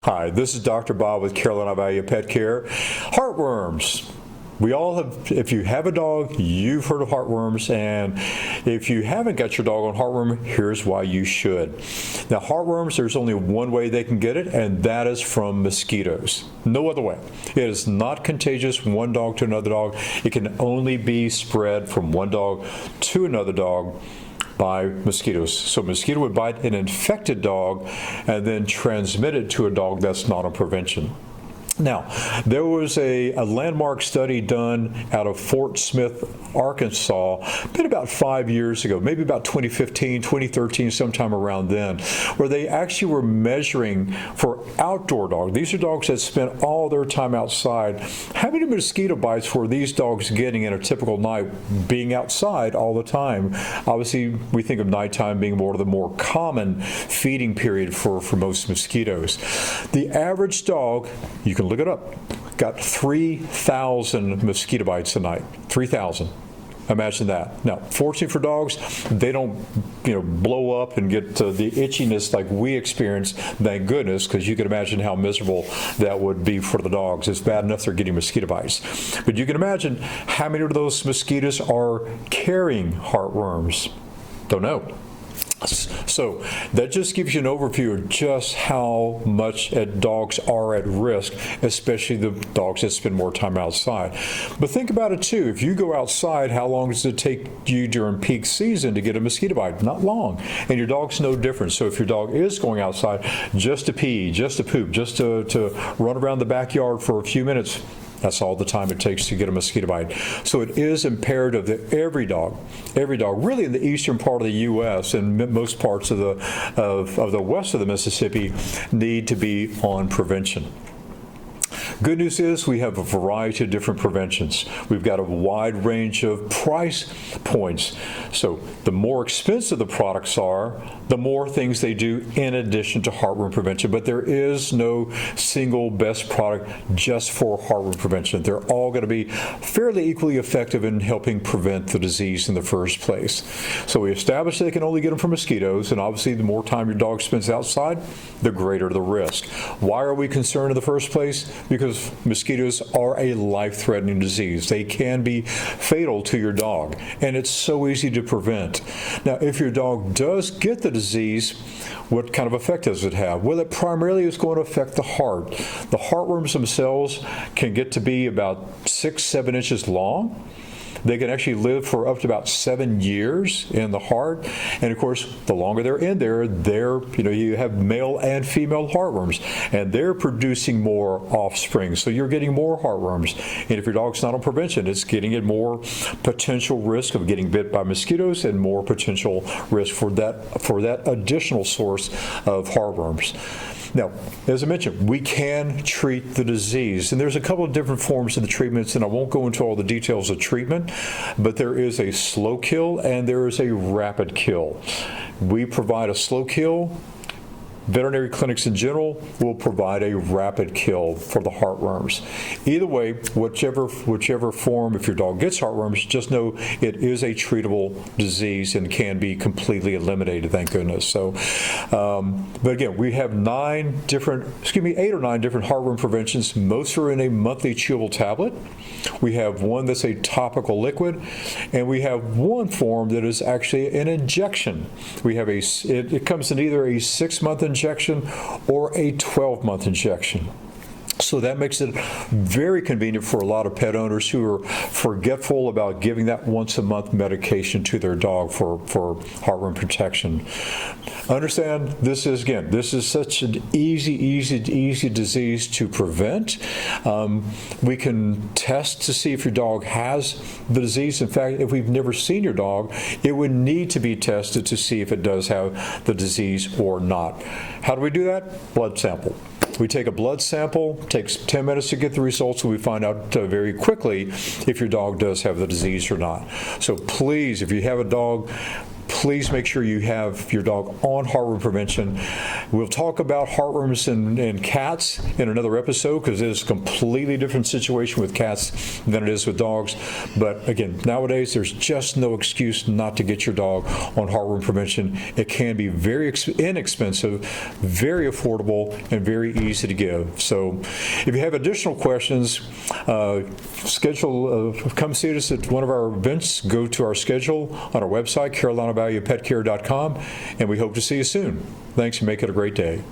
Hi, this is Dr. Bob with Carolina Value Pet Care. Heartworms. We all have, if you have a dog, you've heard of heartworms, and if you haven't got your dog on heartworm, here's why you should. Now, heartworms, there's only one way they can get it, and that is from mosquitoes. No other way. It is not contagious from one dog to another dog. It can only be spread from one dog to another dog by mosquitoes. So a mosquito would bite an infected dog and then transmit it to a dog that's not on prevention. Now, there was a landmark study done out of Fort Smith, Arkansas, been about 5 years ago, maybe about 2015, 2013, sometime around then, where they actually were measuring for outdoor dogs. These are dogs that spend all their time outside. How many mosquito bites were these dogs getting in a typical night being outside all the time? Obviously, we think of nighttime being the more common feeding period for most mosquitoes. The average dog, you can look it up, got 3,000 mosquito bites a night. 3,000. Imagine that. Now, fortunately for dogs, they don't, blow up and get the itchiness like we experience. Thank goodness, because you can imagine how miserable that would be for the dogs. It's bad enough they're getting mosquito bites, but you can imagine how many of those mosquitoes are carrying heartworms. Don't know. So that just gives you an overview of just how much dogs are at risk, especially the dogs that spend more time outside. But think about it too. If you go outside, how long does it take you during peak season to get a mosquito bite? Not long. And your dog's no different. So if your dog is going outside just to pee, just to poop, just to run around the backyard for a few minutes, that's all the time it takes to get a mosquito bite. So it is imperative that every dog, really in the eastern part of the U.S. and most parts of the west of the Mississippi, need to be on prevention. Good news is we have a variety of different preventions. We've got a wide range of price points. So the more expensive the products are, the more things they do in addition to heartworm prevention. But there is no single best product just for heartworm prevention. They're all going to be fairly equally effective in helping prevent the disease in the first place. So we established they can only get them from mosquitoes, and obviously the more time your dog spends outside, the greater the risk. Why are we concerned in the first place? Because mosquitoes are a life-threatening disease. They can be fatal to your dog, and it's so easy to prevent. Now, if your dog does get the disease, what kind of effect does it have? Well, it primarily is going to affect the heart. The heartworms themselves can get to be about 6-7 inches long. They can actually live for up to about 7 years in the heart. And of course, the longer they're in there, you have male and female heartworms, and they're producing more offspring. So you're getting more heartworms. And if your dog's not on prevention, it's getting at more potential risk of getting bit by mosquitoes and more potential risk for that additional source of heartworms. Now, as I mentioned, we can treat the disease, and there's a couple of different forms of the treatments, and I won't go into all the details of treatment, but there is a slow kill and there is a rapid kill. We provide a slow kill. Veterinary clinics in general will provide a rapid kill for the heartworms. Either way, whichever form, if your dog gets heartworms, just know it is a treatable disease and can be completely eliminated, thank goodness. So, but again, we have 8 or 9 different heartworm preventions. Most are in a monthly chewable tablet. We have one that's a topical liquid, and we have one form that is actually an injection. We have it comes in either a 6-month injection or a 12-month injection. So that makes it very convenient for a lot of pet owners who are forgetful about giving that once-a-month medication to their dog for heartworm protection. Understand, this is such an easy disease to prevent. We can test to see if your dog has the disease. In fact, if we've never seen your dog, it would need to be tested to see if it does have the disease or not. How do we do that? Blood sample. We take a blood sample, it takes 10 minutes to get the results, and we find out very quickly if your dog does have the disease or not. So please, if you have a dog, please make sure you have your dog on heartworm prevention. We'll talk about heartworms in cats in another episode, because it is a completely different situation with cats than it is with dogs. But again, nowadays there's just no excuse not to get your dog on heartworm prevention. It can be very inexpensive, very affordable, and very easy to give. So if you have additional questions, come see us at one of our events. Go to our schedule on our website, CarolinaValleyPetCare.com, and we hope to see you soon. Thanks, and make it a great day.